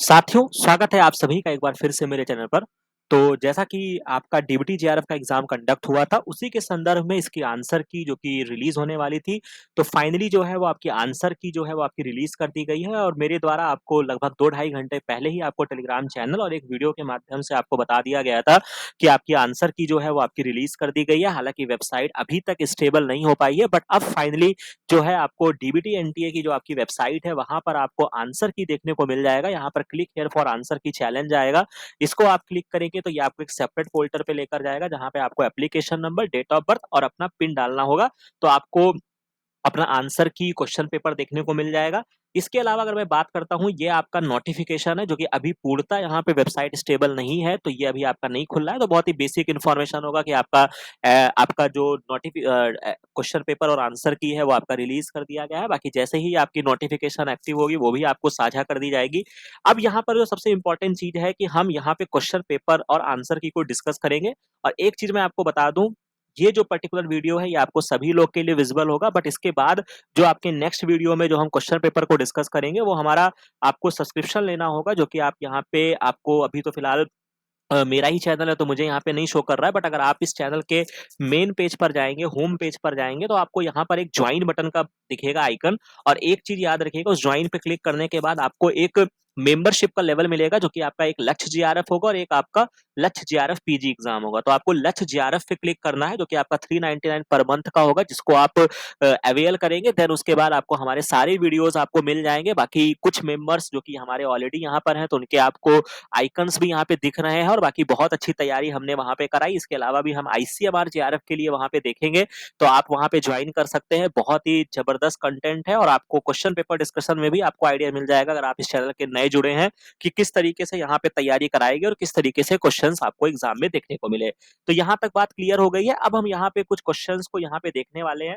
साथियों, स्वागत है आप सभी का एक बार फिर से मेरे चैनल पर। तो जैसा कि आपका डीबीटी जेआरएफ का एग्ज़ाम कंडक्ट हुआ था, उसी के संदर्भ में इसकी आंसर की जो कि रिलीज़ होने वाली थी, तो फाइनली जो है वो आपकी आंसर की जो है वो आपकी रिलीज़ कर दी गई है और मेरे द्वारा आपको लगभग 2 ढाई घंटे पहले ही आपको टेलीग्राम चैनल और एक वीडियो के माध्यम से आपको बता दिया गया था कि आपकी आंसर की जो है वो आपकी रिलीज़ कर दी गई है। हालाँकि वेबसाइट अभी तक स्टेबल नहीं हो पाई है, बट अब फाइनली जो है आपको डीबीटी एनटीए की जो आपकी वेबसाइट है, वहाँ पर आपको आंसर की देखने को मिल जाएगा। यहाँ पर क्लिक हियर फॉर आंसर की चैलेंज आएगा। इसको आप क्लिक करेंगे तो ये आपको एक सेपरेट फ़ोल्डर पे लेकर जाएगा, जहाँ पे आपको application number, date of birth और अपना पिन डालना होगा। तो आपको अपना आंसर की क्वेश्चन पेपर देखने को मिल जाएगा। इसके अलावा अगर मैं बात करता हूँ, ये आपका नोटिफ़िकेशन है जो कि अभी पूर्णतः यहाँ पे वेबसाइट स्टेबल नहीं है, तो ये अभी आपका नहीं खुल रहा है, तो बहुत ही बेसिक इन्फॉर्मेशन होगा कि आपका जो क्वेश्चन पेपर और आंसर की है वो आपका रिलीज़ कर दिया गया है। बाकी जैसे ही आपकी नोटिफ़िकेशन एक्टिव होगी, वो भी आपको साझा कर दी जाएगी। अब यहाँ पर जो सबसे इम्पोर्टेंट चीज़ है कि हम यहाँ पे क्वेश्चन पेपर और आंसर की को डिस्कस करेंगे और एक चीज़ मैं आपको बता दूँ, ये जो पर्टिकुलर वीडियो है ये आपको सभी लोग के लिए विज़िबल होगा, बट इसके बाद जो आपके नेक्स्ट वीडियो में जो हम क्वेश्चन पेपर को डिस्कस करेंगे, वो हमारा आपको सब्सक्रिप्शन लेना होगा, जो कि आप यहाँ पे आपको अभी तो फिलहाल मेरा ही चैनल है तो मुझे यहाँ पे नहीं शो कर रहा है, बट अगर आप इस चैनल के मेन पेज पर जाएँगे, होम पेज पर जाएँगे, तो आपको यहाँ पर एक जॉइन बटन का दिखेगा आइकन और एक चीज़ याद रखिएगा, उस जॉइन पे क्लिक करने के बाद आपको एक मेंबरशिप का लेवल मिलेगा, जो कि आपका एक लक्ष्य जेआरएफ होगा और एक आपका लक्ष्य जेआरएफ पीजी एग्ज़ाम होगा। तो आपको लक्ष्य जेआरएफ पे क्लिक करना है, जो कि आपका 399 पर मंथ का होगा, जिसको आप अवेल करेंगे, देन उसके बाद आपको हमारे सारे वीडियोज़ आपको मिल जाएँगे। बाकी कुछ मेंबर्स जो कि हमारे ऑलरेडी यहाँ पर हैं, तो उनके आपको आइकन्स भी यहाँ पे दिख रहे हैं और बाकी बहुत अच्छी तैयारी हमने वहाँ पे कराई। इसके अलावा भी हम आईसीएमआर जेआरएफ के लिए वहाँ पे देखेंगे, तो आप वहाँ पे जॉइन कर सकते हैं। बहुत ही ज़बरदस्त कंटेंट है और आपको क्वेश्चन पेपर डिस्कशन में भी आपको आइडिया मिल जाएगा, अगर आप इस चैनल के नए जुड़े हैं, कि किस तरीके से यहाँ पे तैयारी कराएगी और किस तरीके से क्वेश्चंस आपको एग्ज़ाम में देखने को मिले। तो यहाँ तक बात क्लियर हो गई है। अब हम यहाँ पे कुछ क्वेश्चंस को यहाँ पे देखने वाले हैं।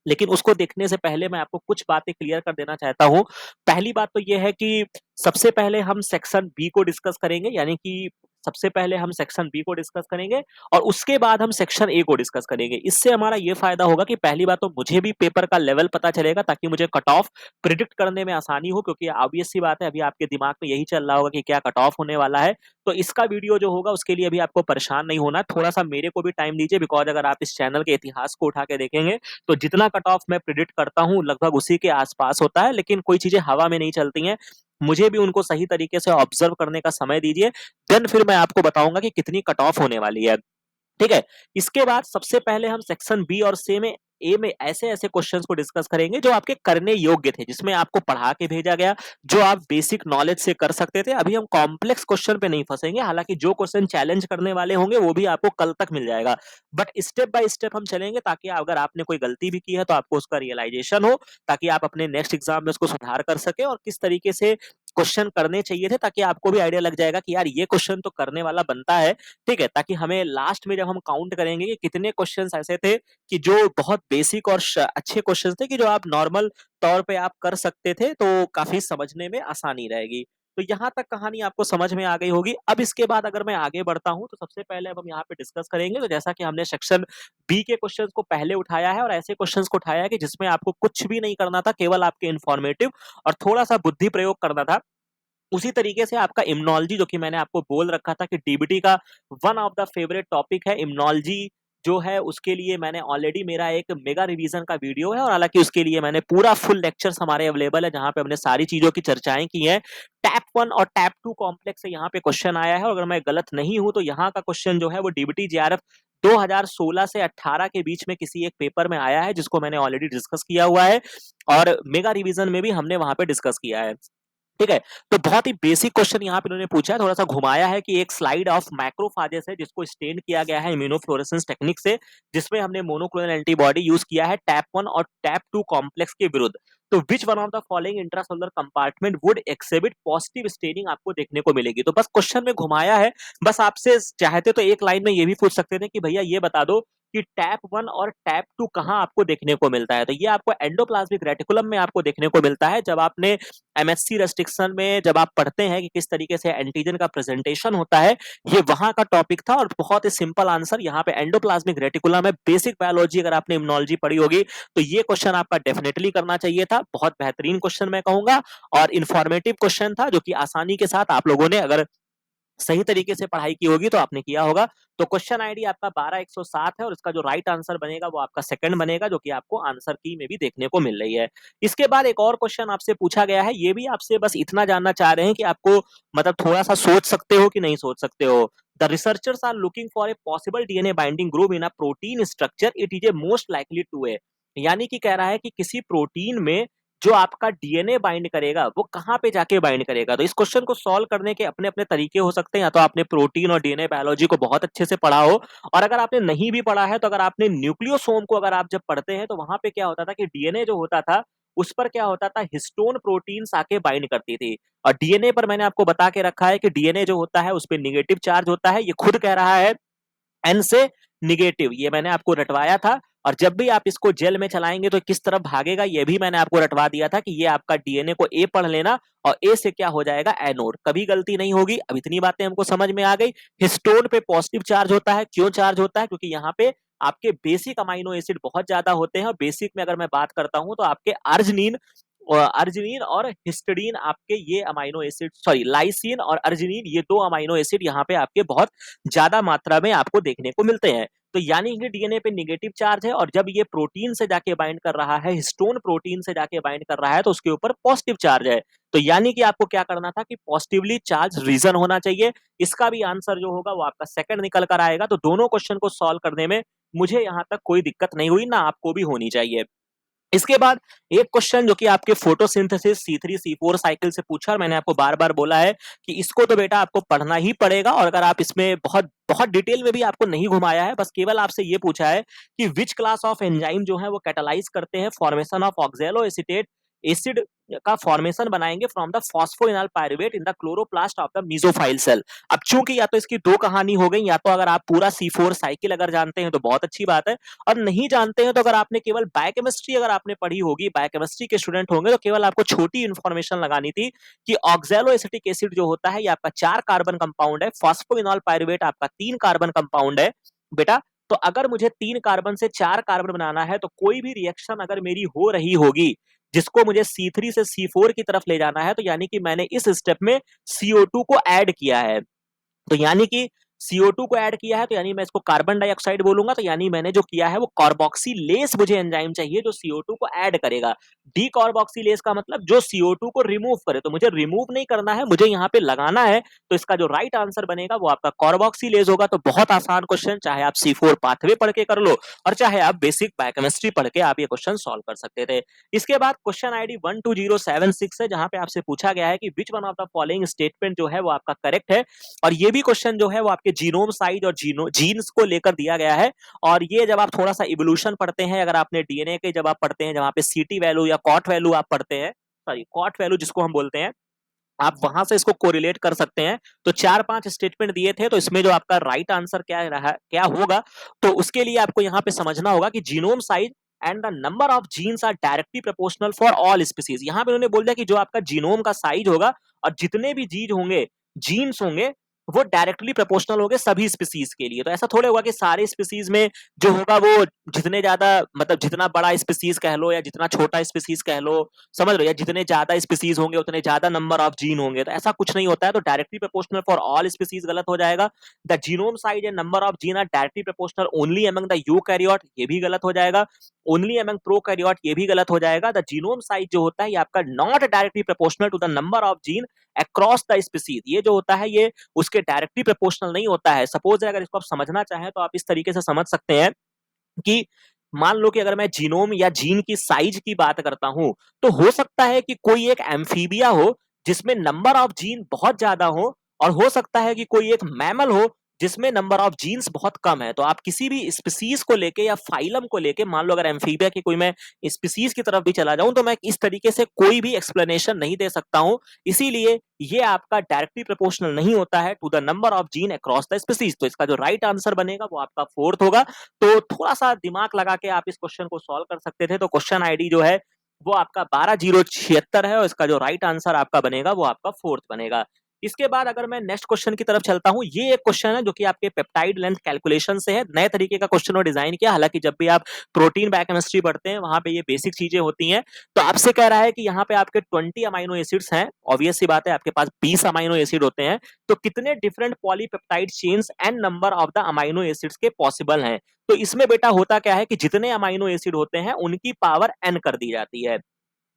लेकिन उसको देखने से पहले मैं आपको कुछ बातें क्लियर कर देना चाहता हूँ। पहली बात तो ये है कि सबसे पहले हम सेक्शन बी को डिस्कस करेंगे, यानी कि सबसे पहले हम सेक्शन बी को डिस्कस करेंगे और उसके बाद हम सेक्शन ए को डिस्कस करेंगे। इससे हमारा ये फ़ायदा होगा कि पहली बात तो मुझे भी पेपर का लेवल पता चलेगा, ताकि मुझे कट ऑफ प्रिडिक्ट करने में आसानी हो, क्योंकि ऑब्वियस सी बात है अभी आपके दिमाग में यही चल रहा होगा कि क्या कट ऑफ होने वाला है। तो इसका वीडियो जो होगा उसके लिए अभी आपको परेशान नहीं होना है। थोड़ा-सा मेरे को भी टाइम दीजिए, बिकॉज़ अगर आप इस चैनल के इतिहास को उठा के देखेंगे, तो जितना कट ऑफ मैं प्रिडिक्ट करता हूँ लगभग उसी के आसपास होता है, लेकिन कोई चीज़ें हवा में नहीं चलती हैं। मुझे भी उनको सही तरीके से ऑब्ज़र्व करने का समय दीजिए, देन फिर मैं आपको बताऊँगा कि कितनी कट ऑफ होने वाली है। ठीक है? इसके बाद सबसे पहले हम सेक्शन बी और ए में ऐसे-ऐसे क्वेश्चन्स को डिस्कस करेंगे जो आपके करने योग्य थे, जिसमें आपको पढ़ा के भेजा गया, जो आप बेसिक नॉलेज से कर सकते थे। अभी हम कॉम्प्लेक्स क्वेश्चन पे नहीं फँसेंगे, हालाँकि जो क्वेश्चन चैलेंज करने वाले होंगे वो भी आपको कल तक मिल जाएगा। बट स्टेप बाय स्टेप हम चलेंगे, ताकि अगर आपने कोई गलती भी की है तो आपको उसका रियलाइज़ेशन हो, ताकि आप अपने नेक्स्ट एग्ज़ाम में उसको सुधार कर सकें और किस तरीके से क्वेश्चन करने चाहिए थे, ताकि आपको भी आइडिया लग जाएगा कि यार ये क्वेश्चन तो करने वाला बनता है। ठीक है? ताकि हमें लास्ट में जब हम काउंट करेंगे कि कितने क्वेश्चन्स ऐसे थे कि जो बहुत बेसिक और अच्छे क्वेश्चन्स थे, कि जो आप नॉर्मल तौर पे आप कर सकते थे, तो काफ़ी समझने में आसानी रहेगी। तो यहाँ तक कहानी आपको समझ में आ गई होगी। अब इसके बाद अगर मैं आगे बढ़ता हूँ, तो सबसे पहले अब हम यहाँ पे डिस्कस करेंगे, तो जैसा कि हमने सेक्शन बी के क्वेश्चन्स को पहले उठाया है और ऐसे क्वेश्चन्स को उठाया है कि जिसमें आपको कुछ भी नहीं करना था, केवल आपके इन्फॉर्मेटिव और थोड़ा-सा बुद्धि प्रयोग करना था। उसी तरीके से आपका इम्यूनॉलजी, जो कि मैंने आपको बोल रखा था कि डीबीटी का one of the favourite topic है इम्यूनॉलजी, जो है उसके लिए मैंने ऑलरेडी मेरा एक मेगा रिवीजन का वीडियो है और हालाँकि उसके लिए मैंने पूरा फुल लेक्चर्स हमारे अवेलेबल है, जहाँ पे हमने सारी चीज़ों की चर्चाएँ की हैं। टैप 1 और टैप 2 कॉम्प्लेक्स से यहाँ पे क्वेश्चन आया है और अगर मैं गलत नहीं हूँ तो यहाँ का क्वेश्चन जो है वो डीबीटी जेआरएफ 2016 से 18 के बीच में किसी एक पेपर में आया है, जिसको मैंने ऑलरेडी डिस्कस किया हुआ है और मेगा रिवीजन में भी हमने वहाँ पे डिस्कस किया है। ठीक है? तो बहुत ही बेसिक क्वेश्चन यहाँ पे इन्होंने पूछा है, थोड़ा-सा घुमाया है कि एक स्लाइड ऑफ मैक्रोफेजेस है, जिसको स्टेन किया गया है इम्यूनोफ्लोरेसेंस टेक्निक से, जिसमें हमने मोनोक्लोनल एंटीबॉडी यूज़ किया है टैप 1 और टैप 2 कॉम्प्लेक्स के विरुद्ध। तो which one of the following intracellular compartment would exhibit positive staining आपको देखने को मिलेगी। तो बस क्वेश्चन में घुमाया है, बस आपसे चाहते तो एक लाइन में ये भी पूछ सकते थे कि भैया ये बता दो कि टैप 1 और टैप 2 कहाँ आपको देखने को मिलता है। तो ये आपको एंडोप्लाज्मिक रेटिकुलम में आपको देखने को मिलता है। जब आपने एमएससी रेस्ट्रिक्शन में जब आप पढ़ते हैं कि किस तरीके से एंटीजन का प्रेजेंटेशन होता है, ये वहां का टॉपिक था और बहुत ही सिंपल आंसर यहाँ पे एंडोप्लाज्मिक रेटिकुलम है। बेसिक बायोलॉजी अगर आपने इम्यूनोलॉजी पढ़ी होगी तो ये क्वेश्चन आपका डेफिनेटली करना चाहिए था। बहुत बेहतरीन क्वेश्चन मैं कहूंगा और इन्फॉर्मेटिव क्वेश्चन था, जो कि आसानी के साथ आप लोगों ने अगर सही तरीके से पढ़ाई की होगी तो आपने किया होगा। तो क्वेश्चन आईडी आपका 12107 है और इसका जो राइट आंसर बनेगा वो आपका सेकंड बनेगा, जो कि आपको आंसर की में भी देखने को मिल रही है। इसके बाद एक और क्वेश्चन आपसे पूछा गया है, ये भी आपसे बस इतना जानना चाह रहे हैं कि आपको मतलब थोड़ा सा सोच सकते हो कि नहीं सोच सकते हो। The researchers are looking for a possible DNA binding group in a protein structure, it is a most likely to a. यानी कि कह रहा है कि किसी प्रोटीन में जो आपका डीएनए बाइंड करेगा वो कहाँ पे जाके बाइंड करेगा। तो इस क्वेश्चन को सॉल्व करने के अपने अपने तरीके हो सकते हैं। या तो आपने प्रोटीन और डीएनए बायोलॉजी को बहुत अच्छे से पढ़ा हो, और अगर आपने नहीं भी पढ़ा है तो अगर आपने न्यूक्लियोसोम को अगर आप जब पढ़ते हैं तो वहां पे क्या होता था कि डीएनए जो होता था उस पर क्या होता था, हिस्टोन प्रोटीन्स आके बाइंड करती थी। और डीएनए पर मैंने आपको बता के रखा है कि डीएनए जो होता है उस पर निगेटिव चार्ज होता है। ये खुद कह रहा है एन से निगेटिव, ये मैंने आपको रटवाया था। और जब भी आप इसको जेल में चलाएंगे तो किस तरफ भागेगा ये भी मैंने आपको रटवा दिया था कि ये आपका डीएनए को ए पढ़ लेना और ए से क्या हो जाएगा एनोड, कभी गलती नहीं होगी। अब इतनी बातें हमको समझ में आ गई। हिस्टोन पे पॉजिटिव चार्ज होता है, क्यों चार्ज होता है, क्योंकि यहाँ पे आपके बेसिक अमाइनो एसिड बहुत ज्यादा होते हैं। और बेसिक में अगर मैं बात करता हूं तो आपके अर्जिनिन अर्जिनिन और हिस्टिडीन, आपके ये अमाइनो एसिड, सॉरी लाइसिन और अर्जिनिन, ये दो अमाइनो एसिड यहाँ पे आपके बहुत ज्यादा मात्रा में आपको देखने को मिलते हैं। तो यानी कि डीएनए पे निगेटिव चार्ज है और जब ये प्रोटीन से जाके बाइंड कर रहा है, हिस्टोन प्रोटीन से जाके बाइंड कर रहा है, तो उसके ऊपर पॉजिटिव चार्ज है। तो यानी कि आपको क्या करना था कि पॉजिटिवली चार्ज रीजन होना चाहिए। इसका भी आंसर जो होगा वो आपका सेकंड निकल कर आएगा। तो दोनों क्वेश्चन को सॉल्व करने में मुझे यहाँ तक कोई दिक्कत नहीं हुई, ना आपको भी होनी चाहिए। इसके बाद एक क्वेश्चन जो कि आपके फोटोसिंथेसिस C3 C4 साइकिल से पूछा, और मैंने आपको बार बार बोला है कि इसको तो बेटा आपको पढ़ना ही पड़ेगा। और अगर आप इसमें बहुत बहुत डिटेल में भी आपको नहीं घुमाया है, बस केवल आपसे ये पूछा है कि विच क्लास ऑफ एंजाइम जो है वो कैटालाइज करते हैं formation of oxaloacetate acid का फॉर्मेशन बनाएंगे from the phosphoenolpyruvate in the chloroplast of the mesophyll cell. अब चूंकि या तो इसकी दो कहानी हो गई, या तो अगर आप पूरा C4 साइकिल अगर जानते हैं तो बहुत अच्छी बात है, और नहीं जानते हैं तो अगर आपने केवल बायोकेमिस्ट्री अगर आपने पढ़ी होगी, बायोकेमिस्ट्री के स्टूडेंट होंगे, तो केवल आपको छोटी इंफॉर्मेशन लगानी थी कि ऑक्सैलो एसिटिक एसिड जो होता है ये आपका 4 कार्बन कंपाउंड है, फॉस्फोइनॉल पायरुवेट आपका 3 कार्बन कंपाउंड है बेटा। तो अगर मुझे 3 कार्बन से 4 कार्बन बनाना है तो कोई भी रिएक्शन अगर मेरी हो रही होगी जिसको मुझे C3 से C4 की तरफ ले जाना है, तो यानी कि मैंने इस स्टेप में CO2 को ऐड किया है। तो यानी कि CO2 को ऐड किया है, तो यानी मैं इसको कार्बन डाइऑक्साइड बोलूंगा। तो यानी मैंने जो किया है वो कार्बोक्सिलेज मुझे एंजाइम चाहिए जो CO2 को ऐड करेगा। डी कार्बोक्सिलेज का मतलब जो CO2 को रिमूव करे। तो मुझे रिमूव नहीं करना है, मुझे यहाँ पे लगाना है। तो इसका जो राइट आंसर बनेगा वो आपका कार्बोक्सिलेज होगा। तो बहुत आसान क्वेश्चन, चाहे आप C4 पाथवे पढ़ के कर लो और चाहे आप बेसिक बायोकेमिस्ट्री पढ़ के आप ये क्वेश्चन सॉल्व कर सकते थे। इसके बाद क्वेश्चन आईडी 12076 है, जहां पे आपसे पूछा गया है कि which one of the following statement जो है वो आपका करेक्ट है। और ये भी क्वेश्चन जो है वो आपके जीनोम साइज और जीन्स को लेकर दिया गया है। और ये जब आप थोड़ा सा इवोल्यूशन पढ़ते हैं, अगर आपने डीएनए के जब आप पढ़ते हैं जहां पे सीटी वैल्यू या कॉट वैल्यू आप पढ़ते हैं, सॉरी कॉट वैल्यू जिसको हम बोलते हैं, आप वहां से इसको कोरिलेट कर सकते हैं। तो 4-5 स्टेटमेंट दिए थे, तो इसमें जो आपका राइट आंसर क्या रहा, क्या होगा, तो उसके लिए आपको यहाँ पे समझना होगा कि genome size and the number of genes are directly proportional for all species. यहाँ पे उन्होंने बोल दिया कि जो आपका जीनोम का साइज होगा और जितने भी जीन होंगे, जीन्स होंगे, वो डायरेक्टली प्रोपोर्शनल होंगे सभी स्पीसीज के लिए। तो ऐसा थोड़े होगा कि सारे स्पीसीज में जो होगा वो जितने ज्यादा, मतलब जितना बड़ा स्पीसीज कह लो या जितना छोटा स्पीसीज कह लो, समझ लो, या जितने ज्यादा स्पीसीज होंगे उतने ज्यादा नंबर ऑफ जीन होंगे। तो ऐसा कुछ नहीं होता है। तो directly proportional for all species गलत हो जाएगा। The genome size and number of gene are directly proportional only among the eukaryote, ये भी गलत हो जाएगा। ओनली अमंग प्रोकैरियोट, ये भी गलत हो जाएगा। द जीनोम साइज जो होता है ये आपका not directly proportional to the number of gene across the species, ये जो होता है ये उसके डायरेक्टली प्रोपोर्शनल नहीं होता है। सपोज अगर इसको आप समझना चाहें तो आप इस तरीके से समझ सकते हैं कि मान लो कि अगर मैं जीनोम या जीन की साइज की बात करता हूं, तो हो सकता है कि कोई एक एम्फीबिया हो जिसमें नंबर ऑफ जीन बहुत ज्यादा हो, और हो सकता है कि कोई एक मैमल हो जिसमें नंबर ऑफ जीन्स बहुत कम है। तो आप किसी भी स्पीशीज को लेके या फाइलम को लेके, मान लो अगर एम्फीबिया की कोई मैं स्पीशीज की तरफ भी चला जाऊं, तो मैं इस तरीके से कोई भी एक्सप्लेनेशन नहीं दे सकता हूं। इसीलिए ये आपका डायरेक्टली प्रोपोर्शनल नहीं होता है to the number of gene across the species. तो इसका जो राइट आंसर बनेगा वो आपका फोर्थ होगा। तो थोड़ा सा दिमाग लगा के आप इस क्वेश्चन को सॉल्व कर सकते थे। तो क्वेश्चन आईडी जो है वो आपका 12076 है और इसका जो राइट आंसर आपका बनेगा वो आपका फोर्थ बनेगा। इसके बाद अगर मैं नेक्स्ट क्वेश्चन की तरफ चलता हूं, ये एक क्वेश्चन है जो कि आपके पेप्टाइड लेंथ कैलकुलेशन से है। नए तरीके का क्वेश्चन और डिजाइन किया, हालांकि जब भी आप प्रोटीन बायोकेमिस्ट्री पढ़ते हैं वहां पे ये बेसिक चीजें होती हैं। तो आपसे कह रहा है कि यहाँ पे आपके 20 अमाइनो एसिड्स हैं, ऑब्वियस सी बात है आपके पास 20 अमाइनो एसिड होते हैं, तो कितने different polypeptide chains and number of the amino acids के पॉसिबल हैं। तो इसमें बेटा होता क्या है कि जितने अमाइनो एसिड होते हैं उनकी पावर n कर दी जाती है।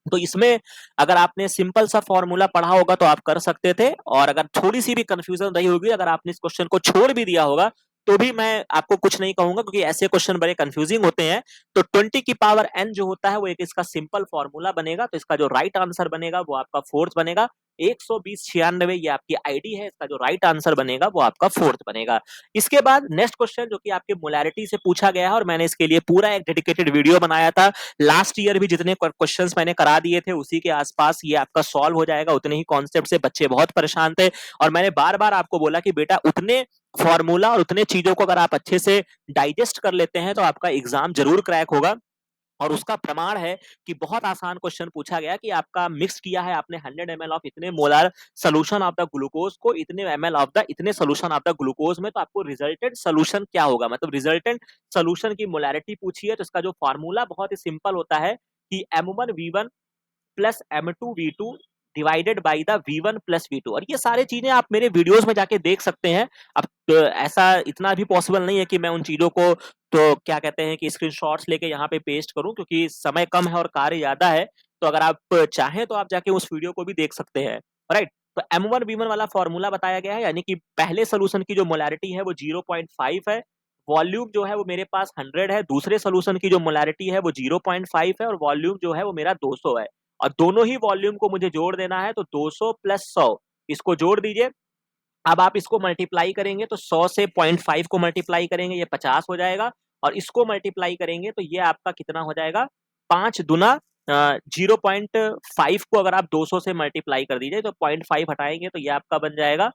तो इसमें अगर आपने सिंपल सा फॉर्मूला पढ़ा होगा तो आप कर सकते थे, और अगर थोड़ी सी भी कंफ्यूजन रही होगी, अगर आपने इस क्वेश्चन को छोड़ भी दिया होगा तो भी मैं आपको कुछ नहीं कहूंगा, क्योंकि ऐसे क्वेश्चन बड़े कंफ्यूजिंग होते हैं। तो 20 की पावर n जो होता है वो एक इसका सिंपल फॉर्मूला बनेगा। तो इसका जो राइट आंसर बनेगा वो आपका फोर्थ बनेगा। 12096 ये आपकी आईडी है, इसका जो राइट आंसर बनेगा वो आपका फोर्थ बनेगा। इसके बाद नेक्स्ट क्वेश्चन जो कि आपके मोलैरिटी से पूछा गया है, और मैंने इसके लिए पूरा एक डेडिकेटेड वीडियो बनाया था। लास्ट ईयर भी जितने क्वेश्चंस मैंने करा दिए थे उसी के आसपास ये आपका सॉल्व हो जाएगा। उतने ही कॉन्सेप्ट से बच्चे बहुत परेशान थे, और मैंने बार बार आपको बोला कि बेटा उतने फॉर्मूला और उतने चीजों को अगर आप अच्छे से डाइजेस्ट कर लेते हैं तो आपका एग्जाम जरूर क्रैक होगा। और उसका प्रमाण है कि बहुत आसान क्वेश्चन पूछा गया कि आपका मिक्स किया है आपने 100 ml ऑफ इतने molar solution of the glucose को इतने ml ऑफ द इतने सोल्यूशन ऑफ द ग्लूकोज में, तो आपको रिजल्टेंट सोल्यूशन क्या होगा, मतलब रिजल्टेंट सोल्यूशन की मोलैरिटी पूछी है। तो इसका जो फार्मूला बहुत ही सिंपल होता है कि M1V1 plus M2V2 divided by the V1 plus V2। और ये सारी चीजें आप मेरे वीडियोस में जाके देख सकते हैं। अब ऐसा इतना भी पॉसिबल नहीं है कि मैं उन चीजों को तो क्या कहते हैं कि स्क्रीनशॉट्स लेके यहाँ पे पेस्ट करूं, क्योंकि समय कम है और कार्य ज्यादा है। तो अगर आप चाहें तो आप जाके उस वीडियो को भी देख सकते हैं, राइट। तो M1V1 वाला फॉर्मूला बताया गया है, यानी कि पहले सोल्यूशन की जो मोलैरिटी है वो 0.5 है, वॉल्यूम जो है वो मेरे पास 100 है, दूसरे सोल्यूशन की जो मोलैरिटी है वो 0.5 है, और वॉल्यूम जो है वो मेरा 200 है। और दोनों ही वॉल्यूम को मुझे जोड़ देना है, तो 200 प्लस 100 इसको जोड़ दीजिए। अब आप इसको मल्टीप्लाई करेंगे तो 100 से 0.5 को मल्टीप्लाई करेंगे ये 50 हो जाएगा, और इसको मल्टीप्लाई करेंगे तो ये आपका कितना हो जाएगा, 5 दुना 0.5 को अगर आप 200 से मल्टीप्लाई कर दीजिए तो 0.5 हटाएंगे तो ये आपका बन जाएगा,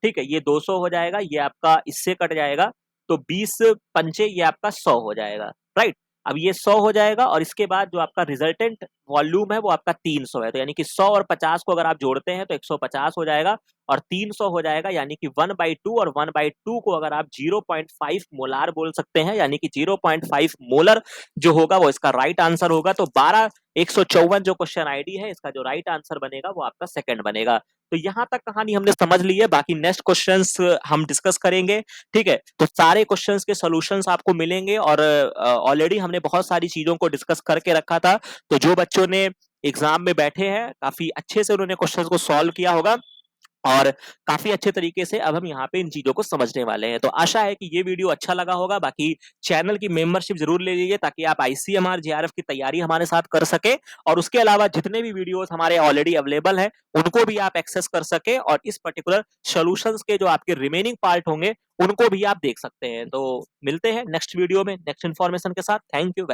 ठीक है, ये 200 हो जाएगा, ये आपका इससे कट जाएगा, तो 20 पंचे ये आपका 100 हो जाएगा, राइट। अब ये 100 हो जाएगा, और इसके बाद जो आपका रिजल्टेंट वॉल्यूम है वो आपका 300 है। तो यानी कि 100 और 50 को अगर आप जोड़ते हैं तो 150 हो जाएगा, और 300 हो जाएगा, यानी कि 1/2, और 1/2 को अगर आप 0.5 मोलार बोल सकते हैं, यानी कि 0.5 मोलर जो होगा वो इसका राइट आंसर होगा। तो 12154 जो क्वेश्चन आईडी है इसका जो राइट आंसर बनेगा वो आपका सेकंड बनेगा। तो यहां तक कहानी हमने समझ ली है, बाकी नेक्स्ट क्वेश्चंस हम डिस्कस करेंगे, ठीक है। तो सारे क्वेश्चंस के सॉल्यूशंस आपको मिलेंगे, और ऑलरेडी हमने बहुत सारी चीजों को डिस्कस करके रखा था। तो जो बच्चों ने एग्जाम में बैठे हैं काफी अच्छे से उन्होंने क्वेश्चंस को सॉल्व किया होगा, और काफी अच्छे तरीके से अब हम यहाँ पे इन चीजों को समझने वाले हैं। तो आशा है कि ये वीडियो अच्छा लगा होगा। बाकी चैनल की मेंबरशिप जरूर ले लीजिए ताकि आप आईसीएमआर जेआरएफ की तैयारी हमारे साथ कर सके, और उसके अलावा जितने भी वीडियोस हमारे ऑलरेडी अवेलेबल हैं उनको भी आप एक्सेस कर सके, और इस पर्टिकुलर सॉल्यूशंस के जो आपके रिमेनिंग पार्ट होंगे उनको भी आप देख सकते हैं। तो मिलते हैं नेक्स्ट वीडियो में नेक्स्ट इन्फॉर्मेशन के साथ। Thank you.